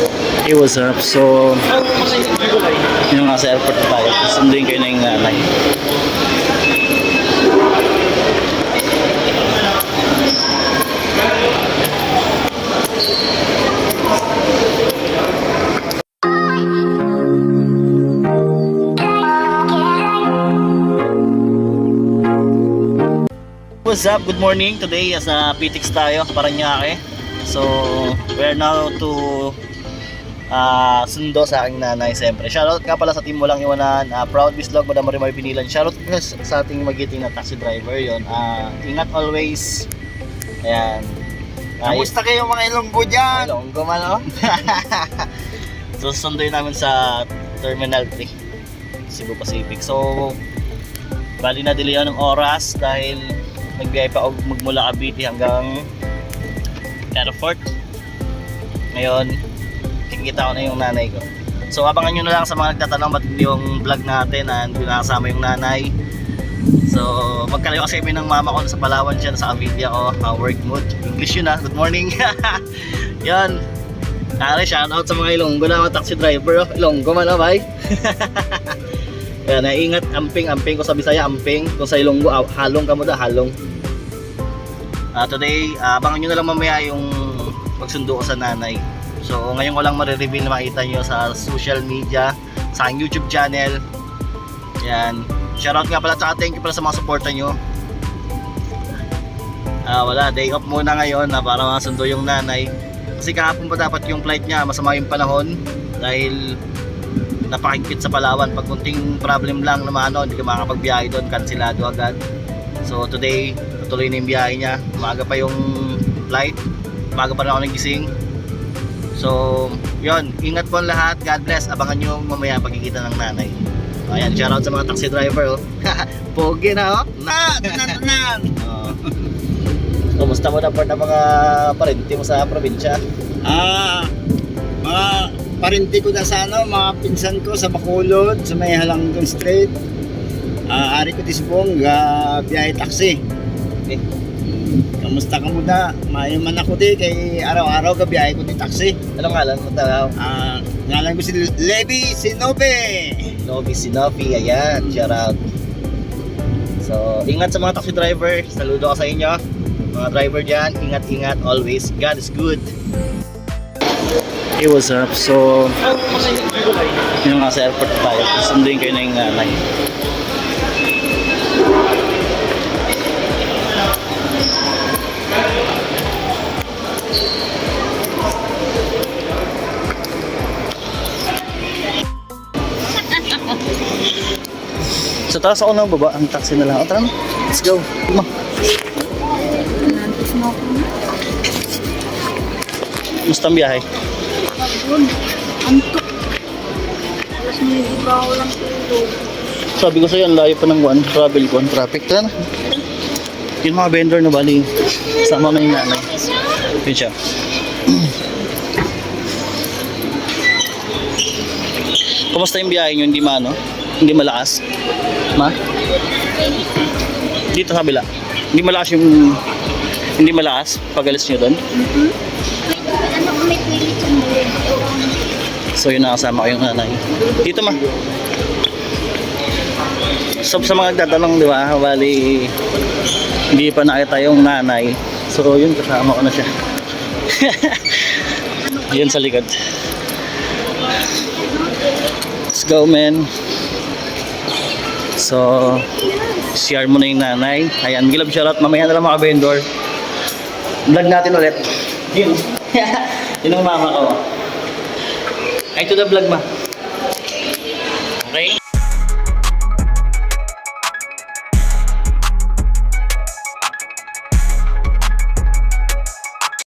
Hey, what's up? So, yung nasa airport na tayo. Sunduin kayo na yung nanay. What's up? Good morning. Today as PTX tayo, Paranaque. So, we're now to sundo sa aking nanay siyempre. Shoutout nga pala sa team Walang Iwanan, Proud Bislog, Madam Marimar Pinilan. Shoutout sa ating magiting na taxi driver yon. Ingat always. Ayan. Kamusta kayo mga Ilonggo dyan? Ilonggo man, oh. So, sunduin namin sa Terminal 3 Cebu Pacific. So, bali na delay ng oras dahil nagbiyahe pa ako magmula Cavite hanggang airport. Ngayon, kikita ko na yung nanay ko. So abangan nyo na lang sa mga nagtatanong ba't hindi yung vlog natin na hindi nakasama yung nanay. So magkalayo kasi kami ng mama ko sa Palawan siya, sa Cavite ako, work mood. English yun good morning. Yan. Tari, shoutout sa mga Ilonggo na mga taxi driver. Ilonggo man bye. Kaya naingat, amping ko sa Bisaya, amping. Kung sa Ilonggo, halong ka mo da, halong. Today, abangan nyo na lang mamaya yung pagsundo ko sa nanay. So ngayon ko lang marireveal na makita nyo sa social media, sa aking YouTube channel. Yan. Shoutout nga pala, tsaka thank you pala sa mga supporta nyo. Wala, day off muna ngayon para masundo yung nanay. Kasi kahapon pa dapat yung flight niya, masama yung panahon. Dahil napakigpit sa Palawan. Pag kunting problem lang naman, hindi ka makakapagbiyahe doon, kansilado agad. So today, tuloy na yung biyahe niya. Maaga pa yung flight, maaga pa rin ako nagising. So yun, ingat po ang lahat. God bless. Abangan nyo mamaya pagkikita ng nanay. Ayan, shoutout sa mga taxi driver. Pogi na Nan! Kumusta mo na po ng mga parente mo sa probinsya? Mga parente ko na sa mga pinsan ko sa Bacolod, sa may Halangdon Street. Ari ko tisbong, biyahe taxi. Okay. Kamusta ka muna? Mayuman ako di, kay araw-araw ka biyahe ko di taxi. Anong ngalan mo talaga? Ngalan ko si Levi Sinobe. Novi Sinofi, ayan, shoutout. So, ingat sa mga taxi driver. Saludo ako sa inyo. Mga driver dyan, ingat-ingat always. God is good. Hey, what's up? So, yung nasa airport tayo. Sunduin kayo na yung nanay. Sa taas ako ng baba, ang taxi na lang. O, tara na. Let's go. Come on. Gusto ang biyahe? Pagod. Antok. Alas may ibaw lang tulog. Sabi ko sa'yo, ang layo pa ng travel ko, traffic. Tara na. Yung mga vendor na bali, sama na yung nanay. Yun siya. Kumusta yung biyahe nyo? Hindi hindi malakas? Dito sa kabila. Hindi malakas yung... Hindi malakas pag alis nyo doon? So yun, nakasama ko yung nanay. Dito So sa mga nagtatanong, di ba? Bali, hindi pa nakita yung nanay. So yun, kasama ko na siya. Yun sa likod. Let's go, man. So, share mo na yung nanay. Ayan, gilab shoutout. Mamaya na lang mga vendor. Vlog natin ulit. Yun. Yun ang mama ko. Ay, to the vlog ma. Okay?